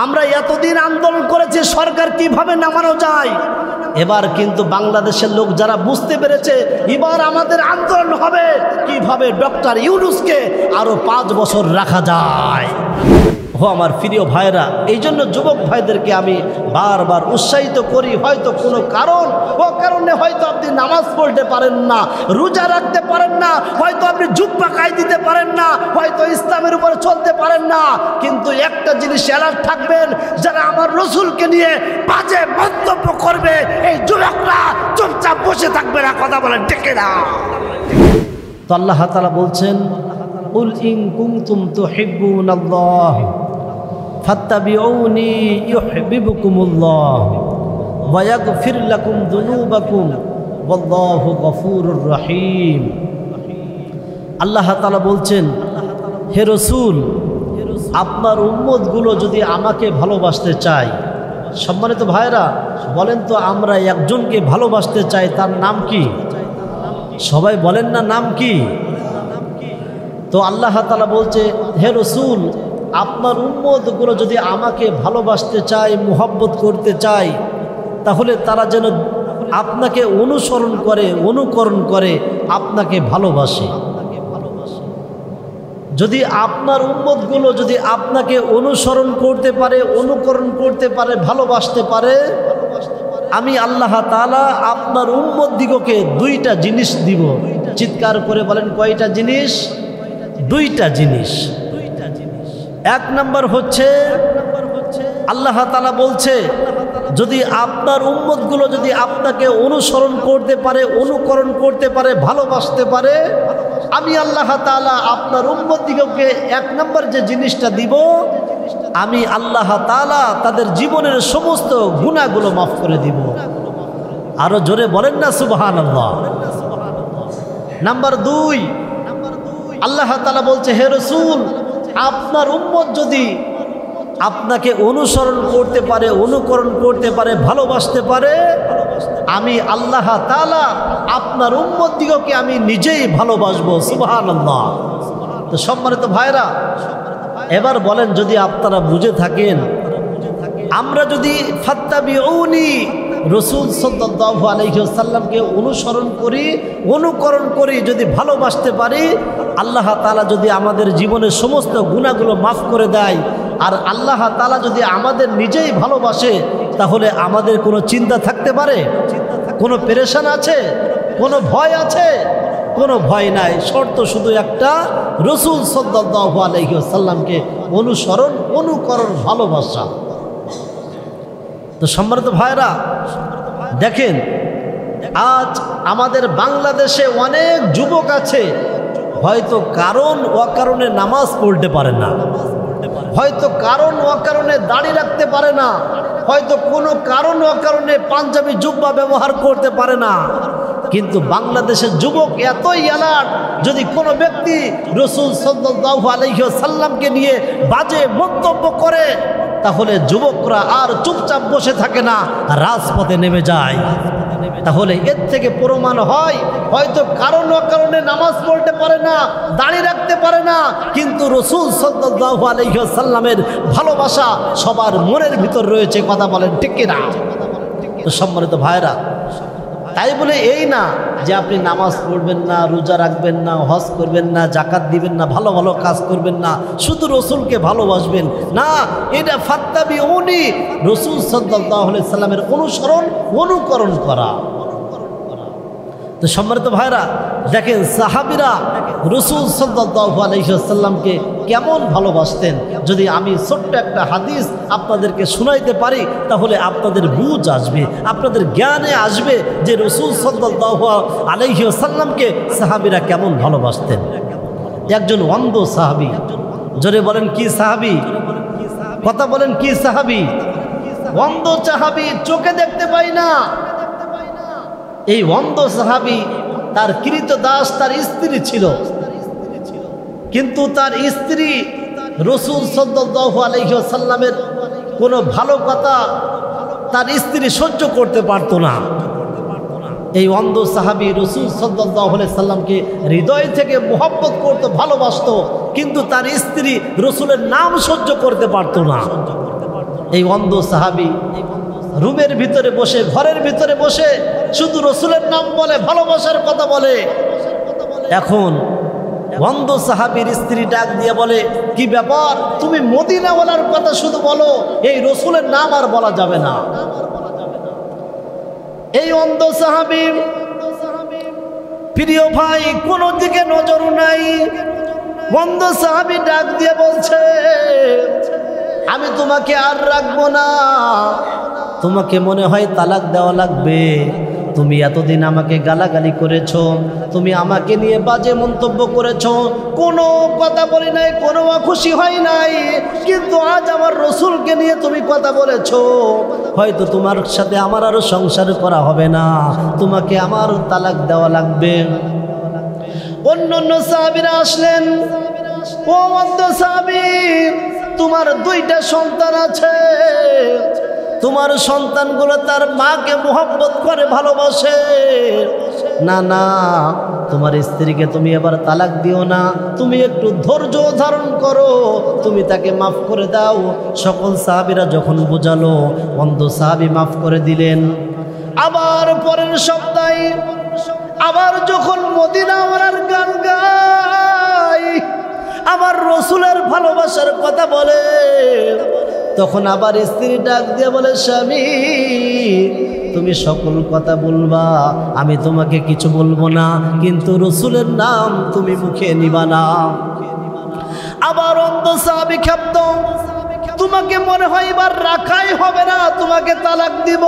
আমরা এতদিন আন্দোলন করেছি সরকার কিভাবে নামানো যায়। এবার কিন্তু বাংলাদেশের লোক যারা বুঝতে পেরেছে এবার আমাদের আন্দোলন হবে কিভাবে ডক্টর ইউনূসকে আরো 5 বছর রাখা যায়। ও আমার প্রিয় ভাইরা, এই জন্য যুবক ভাইদেরকে আমি বারবার উৎসাহিত করি, হয়তো কোনো কারণে হয়তো আপনি নামাজ পড়তে পারেন না, রোজা রাখতে পারেন না, হয়তো আপনি জুব্বা গায়ে দিতে পারেন না, হয়তো ইসলামের উপরে চলতে পারেন না, কিন্তু একটা জিনিস অ্যালার্ট থাকবেন, যারা আমার রসুলকে নিয়ে বাজে মন্তব্য করবে এই যুবকরা চুপচাপ বসে থাকবে না, কথা বলেন ডেকে না। তো আল্লাহ তাআলা বলছেন, কুল ইন কুনতুম তুহিব্বুনাল্লাহ ফাত্তাবিউনি ইউহিব্বুকুমুল্লাহ ওয়া ইয়াগফির লাকুম যুনুবাকুম ওয়াল্লাহু গফুরুর রহিম। আল্লাহ তাআলা বলছেন, হে রাসূল, আপনার উম্মতগুলো যদি আমাকে ভালোবাসতে চায়, সম্মানিত ভাইরা বলেন তো আমরা একজনকে ভালোবাসতে চাই, তার নাম কি? সবাই বলেন না, নাম কি? তো আল্লাহ তাআলা বলছে, হে রাসূল, আপনার উম্মতগুলো যদি আমাকে ভালোবাসতে চায়, মুহাব্বত করতে চায়, তাহলে তারা যেন আপনাকে অনুসরণ করে, অনুকরণ করে, আপনাকে ভালোবাসে। যদি আপনার উম্মতগুলো যদি আপনাকে অনুসরণ করতে পারে, অনুকরণ করতে পারে, ভালোবাসতে পারে, আমি আল্লাহ তাআলা আপনার উম্মতদিগকে 2টা জিনিস দিব। চিৎকার করে বলেন, কয়টা জিনিস? 2টা জিনিস। 1 নম্বর হচ্ছে আল্লাহ তাআলা বলছে, যদি আপনার উম্মতগুলো যদি আপনাকে অনুসরণ করতে পারে, অনুকরণ করতে পারে, ভালোবাসতে পারে, আমি আল্লাহ তাআলা আপনার উম্মতদিগকে 1 নম্বর যে জিনিসটা দিব, আমি আল্লাহ তাআলা তাদের জীবনের সমস্ত গুনাহগুলো মাফ করে দিব। আরো জোরে বলেন না সুবহানাল্লাহ। নাম্বার 2, আল্লাহ তাআলা বলছে, হে রাসূল, আপনার উম্মত যদি আপনাকে অনুসরণ করতে পারে, অনুকরণ করতে পারে, ভালোবাসতে পারে, আমি আল্লাহ তাআলা আপনার উম্মতদিগকে আমি নিজেই ভালোবাসবো। সুবহানাল্লাহ। তো সম্মানিত ভাইরা, এবার বলেন, যদি আপনারা বুঝে থাকেন, আমরা যদি ফাত্তাবিউনি রাসূল সাল্লাল্লাহু আলাইহি ওয়াসাল্লামকে অনুসরণ করি, অনুকরণ করি, যদি ভালোবাসতে পারি, আল্লাহ তাআলা যদি আমাদের জীবনের সমস্ত গুনাহগুলো মাফ করে দেয়, আর আল্লাহ তাআলা যদি আমাদের নিজেই ভালোবাসে, তাহলে আমাদের কোনো চিন্তা থাকতে পারে? কোনো পেরেশান আছে? কোনো ভয় আছে? কোনো ভয় নাই। শর্ত শুধু একটা, রাসূল সাল্লাল্লাহু আলাইহি ওয়াসাল্লামকে অনুসরণ, অনুকরণ, ভালোবাসা। তো সম্মানিত ভাইরা দেখেন, আজ আমাদের বাংলাদেশে অনেক যুবক আছে, হয়তো কারণ অকারণে নামাজ পড়তে পারে না, হয়তো কারণ অকারণে দাড়ি রাখতে পারে না, হয়তো কোনো কারণ অকারণে পাঞ্জাবি জুব্বা ব্যবহার করতে পারে না, কিন্তু বাংলাদেশের যুবক এতই অ্যালার্ট, যদি কোনো ব্যক্তি রাসূল সাল্লাল্লাহু আলাইহি ওয়াসাল্লামকে নিয়ে বাজে মন্তব্য করে, তাহলে যুবকরা আর চুপচাপ বসে থাকে না, রাজপথে নেমে যায়। তাহলে এর থেকে প্রমাণ হয়, হয়তো কারণ অকারণে নামাজ পড়তে পারে না, দাড়ি রাখতে পারে না, কিন্তু রাসূল সাল্লাল্লাহু আলাইহি ওয়াসাল্লামের ভালোবাসা সবার মনের ভিতর রয়েছে। কথা বলেন ঠিক কিনা? তো সম্মানিত ভাইরা, তাই বলে এই না যে আপনি নামাজ পড়বেন না, রোজা রাখবেন না, হজ করবেন না, যাকাত দিবেন না, ভালো ভালো কাজ করবেন না, শুধু রসুলকে ভালোবাসবেন না। এটা ফাত্তাবিউনি, রাসূল সাল্লাল্লাহু আলাইহি সাল্লামের অনুসরণ, অনুকরণ করা। তো সম্মানিত ভাইরা দেখেন, সাহাবীরা রাসূল সাল্লাল্লাহু আলাইহি ওয়াসাল্লামকে কেমন ভালোবাসতেন, যদি আমি ছোট্ট একটা হাদিস আপনাদেরকে শোনাইতে পারি, তাহলে আপনাদের বুঝ আসবে, আপনাদের জ্ঞানে আসবে যে রাসূল সাল্লাল্লাহু আলাইহি ওয়াসাল্লামকে সাহাবীরা কেমন ভালোবাসতেন। একজন অন্ধ সাহাবী, জোরে বলেন কি সাহাবী? কথা বলেন কি সাহাবী? অন্ধ সাহাবী, চোখে দেখতে পাই না। এই অন্ধ সাহাবী, তার কৃতদাস তার স্ত্রী ছিল, কিন্তু তার স্ত্রী রাসূল সাল্লাল্লাহু আলাইহি ওয়াসাল্লামের কোনো ভালো কথা তার স্ত্রী সহ্য করতে পারত না। এই অন্ধ সাহাবী রাসূল সাল্লাল্লাহু আলাইহি সাল্লামকে হৃদয় থেকে মুহাব্বত করত, ভালোবাসত, কিন্তু তার স্ত্রী রাসূলের নাম সহ্য করতে পারত না। এই অন্ধ সাহাবী রুমের ভিতরে বসে, ঘরের ভিতরে বসে শুধু রসুলের নাম বলে, ভালোবাসার কথা বলে। এখন অন্ধ সাহাবীর স্ত্রী ডাক দিয়ে বলে, কি ব্যাপার, তুমি মদিনাওয়ালার কথা শুধু বলো, এই রসুলের নাম আর বলা যাবে না। এই অন্ধ সাহাবী, প্রিয় ভাই, কোনো দিকে নজর নাই। অন্ধ সাহাবী ডাক দিয়ে বলছে, আমি তোমাকে আর রাখবো না, তোমাকে মনে হয় তালাক দেওয়া লাগবে। তুমি এতদিন আমাকে গালাগালি করেছো, তুমি আমাকে নিয়ে বাজে মন্তব্য করেছো, কোনো কথা বলি নাই, কোনো খুশি হয় নাই, কিন্তু আজ আমার রসুলকে নিয়ে তুমি কথা বলেছো, হয়তো তোমার সাথে আমার আরো সংসার করা হবে না, তোমাকে আমার তালাক দেওয়া লাগবে। অন্য অন্য সাহাবীরা আসলেন, ও অন্ধ সাহাবী, তোমার দুইটা সন্তান আছে, তোমার সন্তানগুলো তার মাকে মোহব্বত করে, ভালোবাসে। না না, তোমার স্ত্রীকে তুমি এবার তালাক দিও না, তুমি একটু ধৈর্য ধারণ করো, তুমি তাকে মাফ করে দাও। সকল সাহাবীরা যখন বোঝালো, অন্ধ সাহাবী মাফ করে দিলেন। আবার পরের সপ্তাহে আবার যখন মদিনাওয়ালার গান গায়, আমার রসুলের ভালোবাসার কথা বলে, তখন আবার স্ত্রী ডাক দিয়ে বলে, স্বামী, তুমি সকল কথা বলবা, আমি তোমাকে কিছু বলবো না, কিন্তু রসুলের নাম তুমি মুখে নিবা না। আবার অন্ধ সাহাবী ক্ষাব্দ, তোমাকে মনে হয় এবার রাখাই হবে না, তোমাকে তালাক দিব।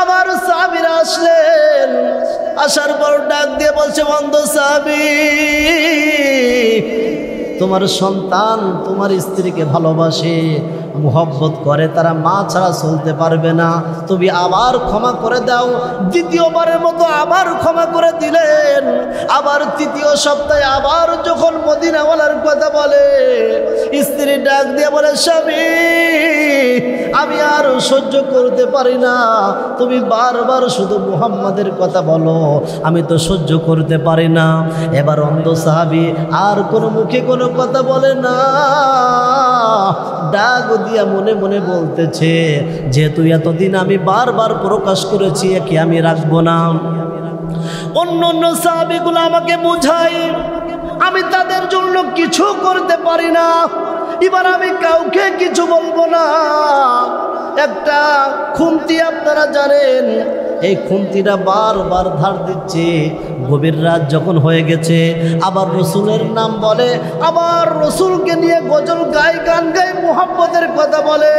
আবার সাহাবীরা আসলেন, আসার পর ডাক দিয়ে বলছে, অন্ধ সাহাবী, তোমার সন্তান তোমার স্ত্রীকে ভালোবাসে, মুহব্বত করে, তারা মা ছাড়া চলতে পারবে না, তুমি আবার ক্ষমা করে দাও। দ্বিতীয়বারের মতো আবার ক্ষমা করে দিলেন। আবার তৃতীয় সপ্তাহে আবার যখন মদিনাওয়ালার কথা বলে, স্ত্রী ডাক দিয়ে বলে, স্বামী, আমি আর সহ্য করতে পারি না, তুমি বারবার শুধু মুহাম্মাদের কথা বলো, আমি তো সহ্য করতে পারি না। এবার অন্ধ সাহাবী আর কোনো মুখে কোনো কথা বলে না, ডাক দিয়া মনে মনে বলতেছে, যেহেতু এতদিন আমি বারবার প্রকাশ করেছি, একে আমি রাখবো না। অন্য অন্য সাহাবীগুলো আমাকে বোঝায়, আমি তাদের জন্য কিছু করতে পারি না, এবার আমি কাউকে কিছু বলবো না। একটা খুন্তি আপনারা জানেন, এই খুন্তিটা বারবার ধার দিচ্ছে। গভীর রাত যখন হয়ে গেছে, আবার রসুলের নাম বলে, আবার রসুলকে নিয়ে গজল গায়, গান গায়, মুহাব্বতের কথা বলে।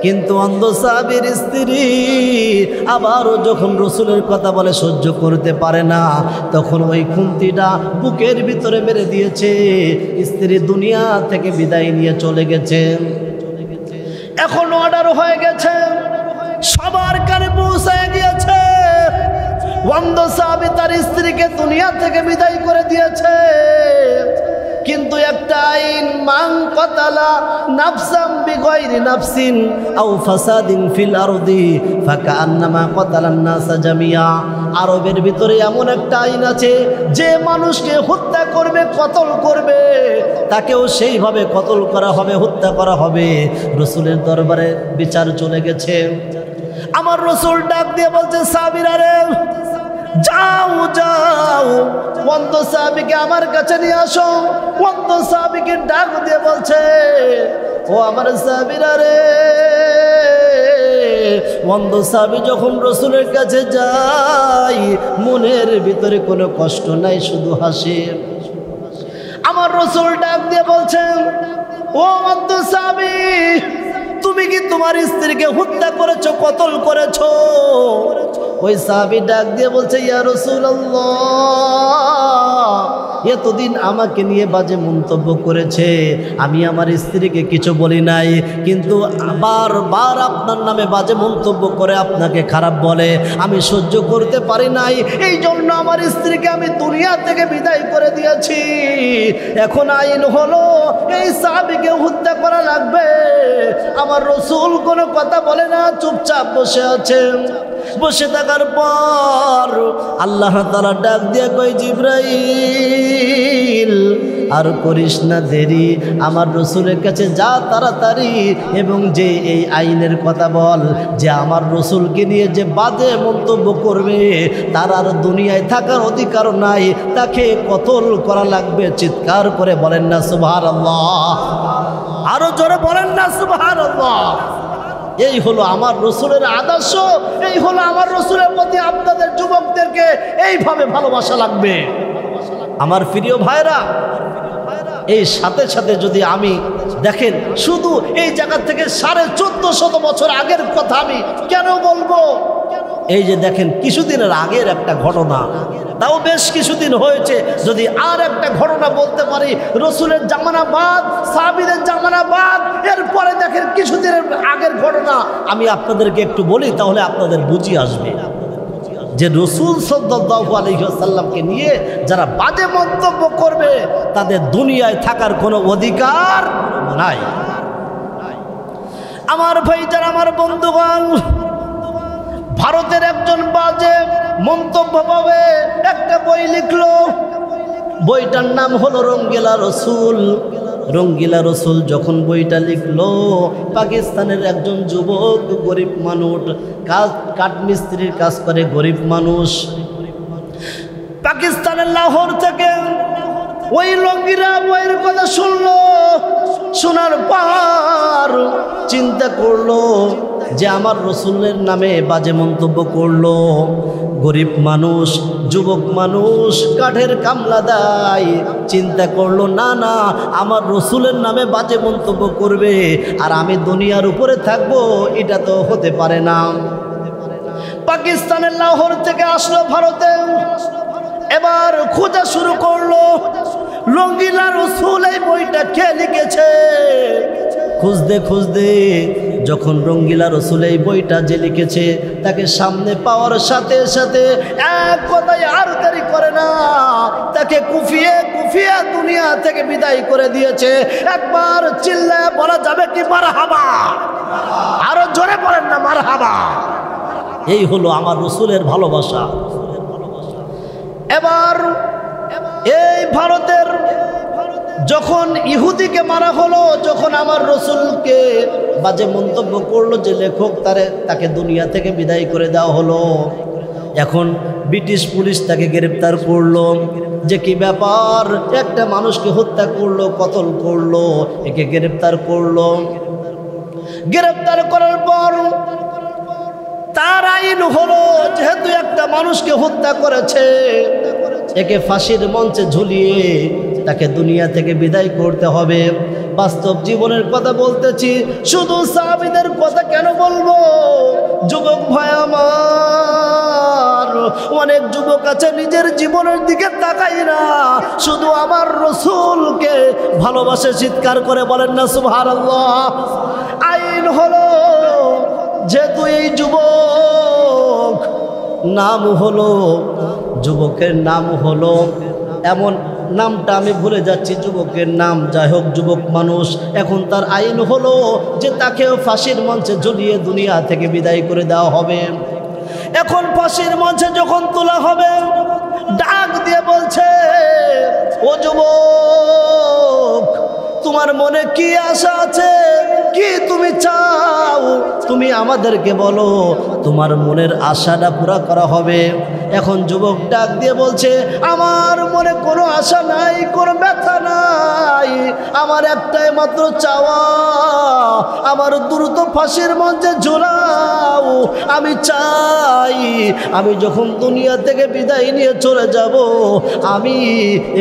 কিন্তু অন্ধ সাহাবীর স্ত্রী আবারও যখন রসুলের কথা বলে, সহ্য করতে পারে না, তখন ওই খুন্তিটা বুকের ভিতরে মেরে দিয়েছে। স্ত্রী দুনিয়া থেকে বিদায় নিয়ে চলে গেছে। এখন অর্ডার হয়ে গেছে, সবার কানে পৌঁছায় গিয়েছে, অন্ধ সাহাবী তার স্ত্রীকে দুনিয়া থেকে বিদায় করে দিয়েছে। কিন্তু একটা আইন, মান কাতালা নাফসাম বিগাইরি নাফসিন আও ফাসাদিন ফিল আরদি ফাকান্নামা কাতালান নাসা জামিয়া। আরবের ভিতরে এমন একটা আইন আছে, যে মানুষকে হত্যা করবে, কতল করবে, তাকেও সেইভাবে কতল করা হবে, হত্যা করা হবে। রসুলের দরবারে বিচার চলে গেছে। আমার রসুল ডাক দিয়ে বলছে, সাহাবীরা রে, যাও যাও, অন্ধ সাহাবীকে আমার কাছে নিয়ে আসো। অন্ধ সাহাবীকে ডাক দিয়ে বলছে, ও আমার সাহাবীরা রে। অন্ধ সাহাবী যখন রসুলের কাছে যায়, মনের ভিতরে কোনো কষ্ট নাই, শুধু হাসে। আমার রসুল ডাক দিয়ে বলছেন, ও অন্ধ সাহাবী, তুমি কি তোমার স্ত্রীকে হত্যা করেছো, কতল করেছো? ওই সাহাবী ডাক দিয়ে বলছে, ইয়া রাসূলুল্লাহ, এতদিন আমাকে নিয়ে বাজে মন্তব্য করেছে, আমি আমার স্ত্রীকে কিছু বলি নাই, কিন্তু বারবার আপনার নামে বাজে মন্তব্য করে, আপনাকে খারাপ বলে, আমি সহ্য করতে পারি নাই, এই জন্য আমার স্ত্রীকে আমি দুনিয়া থেকে বিদায় করে দিয়েছি। এখন আইন হলো এই সাহাবীকে হত্যা করা লাগবে। আমার রসুল কোনো কথা বলে না, চুপচাপ বসে আছেন। বসে থাকার পর আল্লাহ তাআলা ডাক দিয়ে কয়, জিবরাইল, আর করিস না দেরি, আমার রসুলের কাছে যা তাড়াতাড়ি, এবং যে এই আইনের কথা বল যে আমার রসুলকে নিয়ে যে বাজে মন্তব্য করবে তার আর দুনিয়ায় থাকার অধিকার নাই, তাকে কতল করা লাগবে। চিৎকার করে বলেন না সুবহানাল্লাহ, আরো জোরে বলেন না সুবহানাল্লাহ। এই হলো আমার রসুলের আদর্শ, এই হলো আমার রসুলের প্রতি আপনাদের যুবকদেরকে এইভাবে ভালোবাসা লাগবে। আমার প্রিয় ভাইরা, এই সাথে সাথে যদি আমি দেখেন শুধু এই জায়গা থেকে 1450 বছর আগের কথা আমি কেন বলবো? এই যে দেখেন কিছুদিনের আগের একটা ঘটনা, তাও বেশ কিছুদিন হয়েছে। যদি আর একটা ঘটনা বলতে পারি, রসুলের জামানা বাদ, সাহাবীদের জামানা বাদ, এরপরে দেখেন কিছুদিনের আগের ঘটনা আমি আপনাদেরকে একটু বলি, তাহলে আপনাদের বুঝি আসবে যে রসুল সাল্লাল্লাহু আলাইহি ওয়াসাল্লামকে নিয়ে যারা বাজে মন্তব্য করবে তাদের দুনিয়ায় থাকার কোনো অধিকার নাই। আমার ভাই যারা, আমার বন্ধুগণ, ভারতের একজন বাজে মন্তব্য পাবে একটা বই লিখলো, বইটার নাম হলো রঙ্গিলা রসুল। রঙ্গিলা রসুল যখন বইটা লিখলো, পাকিস্তানের একজন যুবক, গরিব মানুষ, কাঠমিস্ত্রির কাজ করে, গরিব মানুষ, পাকিস্তানের লাহোর থেকে ওই রঙ্গিলা বইয়ের কথা শুনলো। শোনার পর চিন্তা করলো যে আমার রসুলের নামে বাজে মন্তব্য করলো। গরিব মানুষ, যুবক মানুষ, কাঠের কামলা দেয়, চিন্তা করলো না না, আমার রসুলের নামে বাজে মন্তব্য করবে আর আমি দুনিয়ার উপরে থাকবো, এটা তো হতে পারে না। পাকিস্তানের লাহোর থেকে আসলো ভারতে, এবার খোঁজা শুরু করলো রঙ্গিলা রসুল এই বইটা কে লিখেছে। খুঁজতে খুঁজতে যখন রঙ্গিলা রসুল এই বইটা যে লিখেছে তাকে সামনে পাওয়ার সাথে সাথে এক কথায় আর দেরি করে না, তাকে কুফিয়ে কুফিয়ে দুনিয়া থেকে বিদায় করে দিয়েছে। একবার চিল্লায় বলা যাবে কি মারহাবা? আরো জোরে বলেন না মারহাবা। এই হলো আমার রসুলের ভালোবাসা। এবার এই ভারতের যখন ইহুদিকে মারা হলো, যখন আমার রসুলকে বাজে মন্তব্য করলো যে লেখক, তাকে দুনিয়া থেকে বিদায় করে দেওয়া হলো। এখন ব্রিটিশ পুলিশ তাকে গ্রেপ্তার করলো যে কি ব্যাপার, একটা মানুষকে হত্যা করলো, কতল করলো, একে গ্রেপ্তার করলো। গ্রেপ্তার করার পর তার আইন হলো যেহেতু একটা মানুষকে হত্যা করেছে, একে ফাঁসির মঞ্চে ঝুলিয়ে তাকে দুনিয়া থেকে বিদায় করতে হবে। বাস্তব জীবনের কথা বলতেছি, শুধু সাহাবীদের কথা কেন বলবো? যুবক ভাই আমার, অনেক যুবক আছে নিজের জীবনের দিকে তাকাই না, শুধু আমার রসুলকে ভালোবাসে। চিৎকার করে বলেন না সুবহানাল্লাহ। আইন হলো যেহেতু এই যুবক নাম হলো, যুবকের নাম হলো এমন, নামটা আমি ভুলে যাচ্ছি যুবকের নাম, যাই হোক যুবক মানুষ, এখন তার আইন হলো যে তাকেও ফাঁসির মঞ্চে ঝুলিয়ে দুনিয়া থেকে বিদায় করে দেওয়া হবে। এখন ফাঁসির মঞ্চে যখন তোলা হবে, ডাক দিয়ে বলছে, ও যুবক, তোমার মনে কি আশা আছে, কি তুমি চাও, তুমি আমাদেরকে বলো, তোমার মনের আশাটা পুরা করা হবে। এখন যুবক ডাক দিয়ে বলছে, আমার মনে কোনো আশা নাই, কোনো ব্যথা নাই, আমার একটাই মাত্র চাওয়া, আমার দ্রুত ফাঁসির মঞ্চে ঝোলাও। আমি চাই আমি যখন দুনিয়া থেকে বিদায় নিয়ে চলে যাব, আমি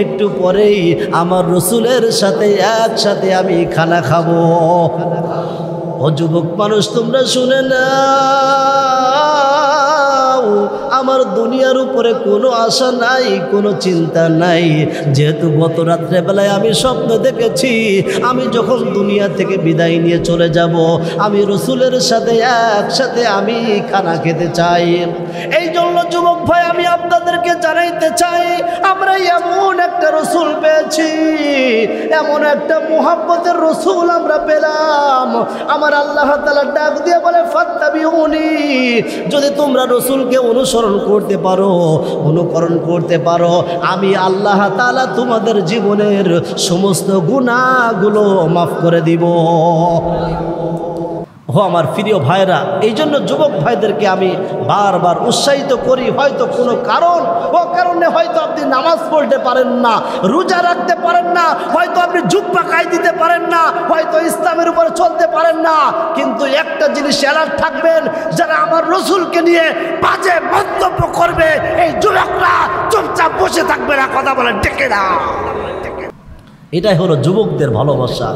একটু পরেই আমার রসুলের সাথে একসাথে আমি খানা খাবো। ও যুবক মানুষ, তোমরা শুনে নাও, আমার দুনিয়ার উপরে কোনো আশা নাই, কোনো চিন্তা নাই। যেহেতু গত রাত্রেবেলায় আমি স্বপ্ন দেখেছি আমি যখন দুনিয়া থেকে বিদায় নিয়ে চলে যাব, আমি রসুলের সাথে একসাথে আমি খানা খেতে চাই। এই জন্য যুবক ভাই আমি আপনাদেরকে জানাইতে চাই, আমরা এমন একটা রসুল পেয়েছি, এমন একটা মুহাব্বতের রসুল আমরা পেলাম। আমার আল্লাহ তাআলা ডাক দিয়ে বলে, ফাত্তাবিউনি, যদি তোমরা রসুলকে থেকে অনুসরণ করতে পারো, অনুকরণ করতে পারো, আমি আল্লাহ তাআলা তোমাদের জীবনের সমস্ত গুনাহগুলো মাফ করে দিব। ও আমার প্রিয় ভাইরা, এই জন্য যুবক ভাইদেরকে আমি বারবার উৎসাহিত করি, হয়তো কোনো কারণে হয়তো আপনি নামাজ পড়তে পারেন না, রোজা রাখতে পারেন না, হয়তো আপনি জুব্বা গায়ে দিতে পারেন না, হয়তো ইসলামের উপরে চলতে পারেন না, কিন্তু একটা জিনিস অ্যালার্ট থাকবেন, যারা আমার রসুলকে নিয়ে বাজে মন্তব্য করবে এই যুবকরা চুপচাপ বসে থাকবে না, কথা বলেন ঠিক না? এটাই হলো যুবকদের ভালোবাসা।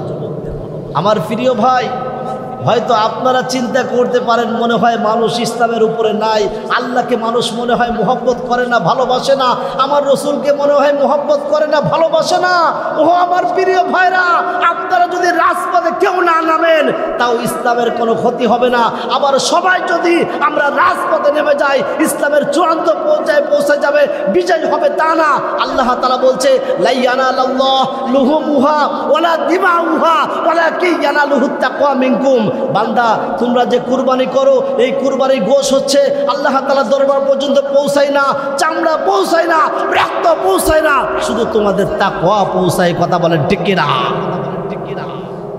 আমার প্রিয় ভাই, হয়তো আপনারা চিন্তা করতে পারেন, মনে হয় মানুষ ইসলামের উপরে নাই, আল্লাহকে মানুষ মনে হয় মোহব্বত করে না, ভালোবাসে না, আমার রসুলকে মনে হয় মোহব্বত করে না, ভালোবাসে না। ও আমার প্রিয় ভাইরা, আপনারা যদি রাজপথে কেউ না নামেন তাও ইসলামের কোনো ক্ষতি হবে না। আবার সবাই যদি আমরা রাজপথে নেমে যাই, ইসলামের চূড়ান্ত পৌঁছে যাবে, বিজয় হবে তা না। আল্লাহ তাআলা বলছে, লা ইয়ানালাল্লাহু লুহুমুহা ওয়ালা দিমাউহা ওয়ালাকিন ইয়ানালুহুত তাকওয়া মিনকুম। বান্দা, তোমরা যে কুরবানি করো, এই কুরবানির গোশ হচ্ছে আল্লাহ তাআলার দরবার পর্যন্ত পৌঁছায় না, চামড়া পৌঁছায় না, রক্ত পৌঁছায় না, শুধু তোমাদের তাকওয়া পৌঁছায়, কথা বলেন ঠিক কিনা?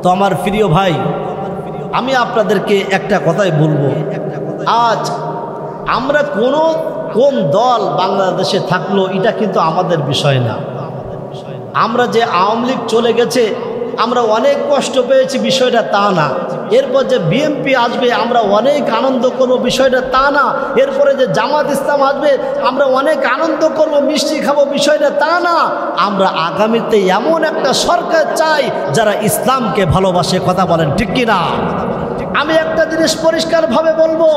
তো আমার প্রিয় ভাই, আমি আপনাদেরকে একটা কথাই বলবো, আজ আমরা কোন দল বাংলাদেশে থাকলো এটা কিন্তু আমাদের বিষয় না। আমরা যে আওয়ামী লীগ চলে গেছে আমরা অনেক কষ্ট পেয়েছি, বিষয়টা তা না। এরপর যে বিএনপি আসবে আমরা অনেক আনন্দ করব, বিষয়টা তা না। এরপরে যে জামাত ইসলাম আসবে আমরা অনেক আনন্দ করব, মিষ্টি খাবো, বিষয়টা তা না। আমরা আগামীতে এমন একটা সরকার চাই যারা ইসলামকে ভালোবাসে, কথা বলেন ঠিক কিনা? আমি একটা জিনিস পরিষ্কারভাবে বলবো,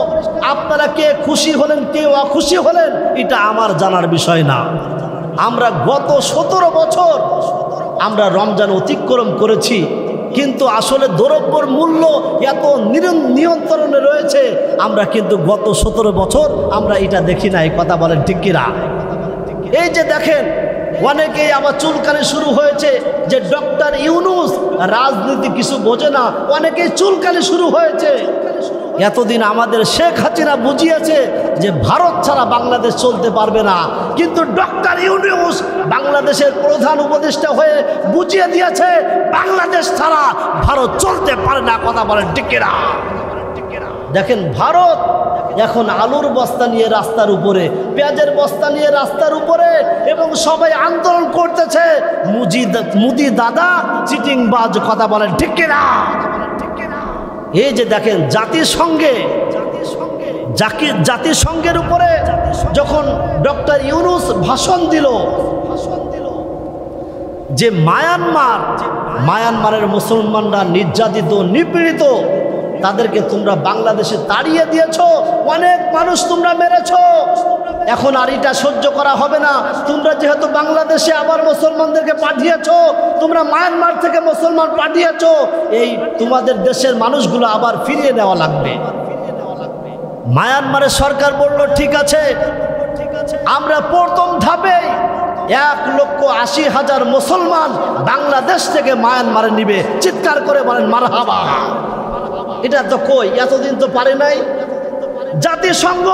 আপনারা কে খুশি হলেন কে অখুশি হলেন এটা আমার জানার বিষয় না। আমরা গত 17 বছর আমরা রমজান অতিক্রম করেছি, কিন্তু আসলে দ্রব্যের মূল্য এত নিয়ন্ত্রণে রয়েছে, আমরা কিন্তু গত 17 বছর আমরা এটা দেখি নাই, কথা বলেন ঠিক কিনা? এই যে দেখেন, অনেকেই আবার চুলকানি শুরু হয়েছে যে ডক্টর ইউনূস রাজনীতি কিছু বোঝে না, অনেকেই চুলকানি শুরু হয়েছে। এতদিন আমাদের শেখ হাসিনা বুঝিয়েছে যে ভারত ছাড়া বাংলাদেশ চলতে পারবে না, কিন্তু ডক্টর ইউনূস বাংলাদেশের প্রধান উপদেষ্টা হয়ে বুঝিয়ে দিয়েছে বাংলাদেশ ছাড়া ভারত চলতে পারে না, কথা বলেন ঠিক কিনা? দেখেন, ভারত এখন আলুর বস্তা নিয়ে রাস্তার উপরে, পেঁয়াজের বস্তা নিয়ে রাস্তার উপরে, এবং সবাই আন্দোলন করতেছে মুদি দাদা চিটিংবাজ, কথা বলেন ঠিক কিনা? এই যে দেখেন, জাতিসংঘের উপরে যখন ডক্টর ইউনূস ভাষণ দিল যে মায়ানমারের মুসলমানরা নির্যাতিত নিপীড়িত, তাদেরকে তোমরা বাংলাদেশে তাড়িয়ে দিয়েছো, অনেক মানুষ তোমরা মেরেছো, এখন আর এটা সহ্য করা হবে না। তোমরা যেহেতু বাংলাদেশে আবার মুসলমানদেরকে পাঠিয়েছো, তোমরা মায়ানমার থেকে মুসলমান পাঠিয়েছো, এই তোমাদের দেশের মানুষগুলো আবার ফিরিয়ে নেওয়া লাগবে। মায়ানমারের সরকার বলল ঠিক আছে, আমরা প্রথম ধাপে 1,80,000 মুসলমান বাংলাদেশ থেকে মায়ানমারে নিবে। চিৎকার করে বলেন মারহাবা। এটা তো কই, এতদিন তো পারে নাই। জাতিসংঘ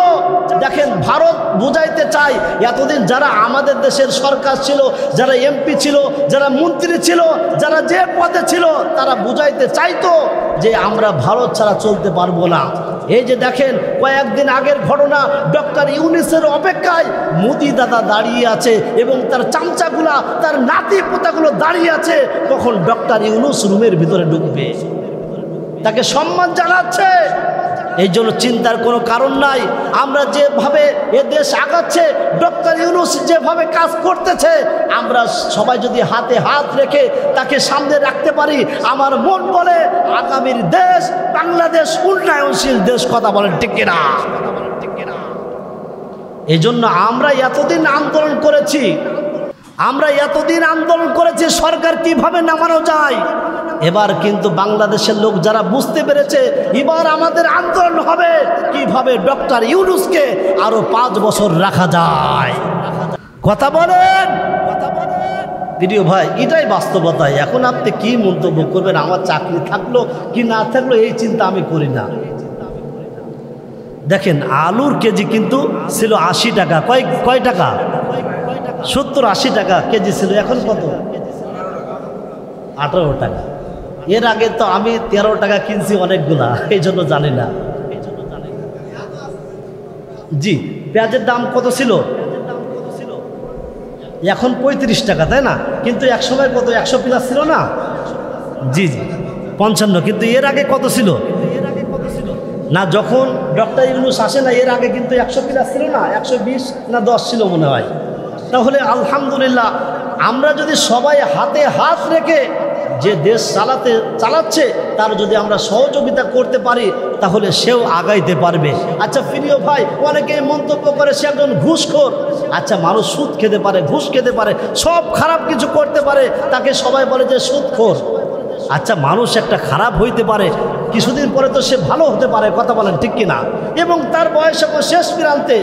দেখেন, ভারত বুঝাইতে চায় এতদিন যারা আমাদের দেশের সরকার ছিল, যারা এমপি ছিল, যারা মন্ত্রী ছিল, যারা যে পদে ছিল, তারা বুঝাইতে চাইতো যে আমরা ভারত ছাড়া চলতে পারবো না। এই যে দেখেন, কয়েকদিন আগের ঘটনা, ডক্টর ইউনূসের অপেক্ষায় মোদি দাদা দাঁড়িয়ে আছে এবং তার চামচাগুলা, তার নাতি পোতাগুলো দাঁড়িয়ে আছে, কখন ডক্টর ইউনূস রুমের ভিতরে ঢুকবে, তাকে সম্মান জানাচ্ছে। এই জন্য চিন্তার কোনো কারণ নাই। আমরা যেভাবে এ দেশ আগাচ্ছে, ডক্টর ইউনূস যেভাবে কাজ করতেছে, আমরা সবাই যদি হাতে হাত রেখে তাকে সামনে রাখতে পারি, আমার মন বলে আগামীর দেশ বাংলাদেশ উন্নয়নশীল দেশ, কথা বলেন ঠিক কিনা? এই জন্য আমরা এতদিন আন্দোলন করেছি, সরকার কিভাবে নামানো যায়। এবার কিন্তু বাংলাদেশের লোক যারা বুঝতে পেরেছে, এবার আমাদের আন্দোলন হবে কিভাবে ডক্টর ইউনূসকে আরো 5 বছর রাখা যায়, কথা বলেন। প্রিয় ভাই, এটাই বাস্তবতা। এখন আপনি কি মন্তব্য করবেন, আমার চাকরি থাকলো কি না থাকলো এই চিন্তা আমি করি না। দেখেন আলুর কেজি কিন্তু ছিল 80 টাকা। কয় টাকা? 70-80 টাকা কেজি ছিল। এখন কত? 18 টাকা। এর আগে তো আমি 13 টাকা কিনছি অনেকগুলা, এই জন্য জানি না। জি, পেঁয়াজের দাম কত ছিল? এখন 35 টাকা, তাই না? কিন্তু এক সময় কত 100+ ছিল না? জি জি, 55। কিন্তু এর আগে কত ছিল না? যখন ডক্টর ইউনূস আসে না, এর আগে কিন্তু 100+ ছিল না, 120 না 10 ছিল মনে হয়। তাহলে আলহামদুলিল্লাহ, আমরা যদি সবাই হাতে হাত রেখে যে দেশ চালাচ্ছে তার যদি আমরা সহযোগিতা করতে পারি তাহলে সেও আগাইতে পারবে। আচ্ছা প্রিয় ভাই, অনেকেই মন্তব্য করে সে একজন ঘুষখোর। আচ্ছা, মানুষ সুদ খেতে পারে, ঘুষ খেতে পারে, সব খারাপ কিছু করতে পারে, তাকে সবাই বলে যে সুদখোর। আচ্ছা, মানুষ একটা খারাপ হইতে পারে, কিছুদিন পরে তো সে ভালো হতে পারে, কথা বলেন ঠিক কিনা? এবং তার বয়স এখন শেষ প্রান্তে,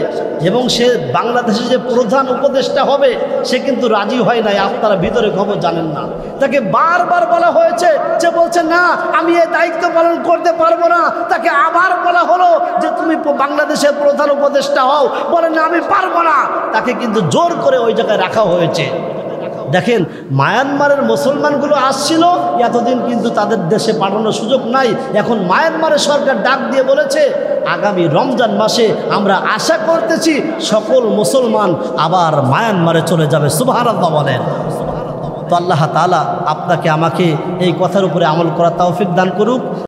এবং সে বাংলাদেশে যে প্রধান উপদেষ্টা হবে সে কিন্তু রাজি হয় নাই। আপনারা ভিতরে খবর জানেন না, তাকে বারবার বলা হয়েছে, যে বলছে না আমি এই দায়িত্ব পালন করতে পারবো না। তাকে আবার বলা হলো যে তুমি বাংলাদেশের প্রধান উপদেষ্টা হও, বলে না আমি পারবো না। তাকে কিন্তু জোর করে ওই জায়গায় রাখা হয়েছে। দেখেন, মায়ানমারের মুসলমানগুলো আসছিল, এতদিন কিন্তু তাদের দেশে পাঠানোর সুযোগ নাই। এখন মায়ানমারের সরকার ডাক দিয়ে বলেছে আগামী রমজান মাসে আমরা আশা করতেছি সকল মুসলমান আবার মায়ানমারে চলে যাবে। সুবহানাল্লাহ বলেন। তো আল্লাহ তাআলা আপনাকে আমাকে এই কথার উপরে আমল করার তৌফিক দান করুক।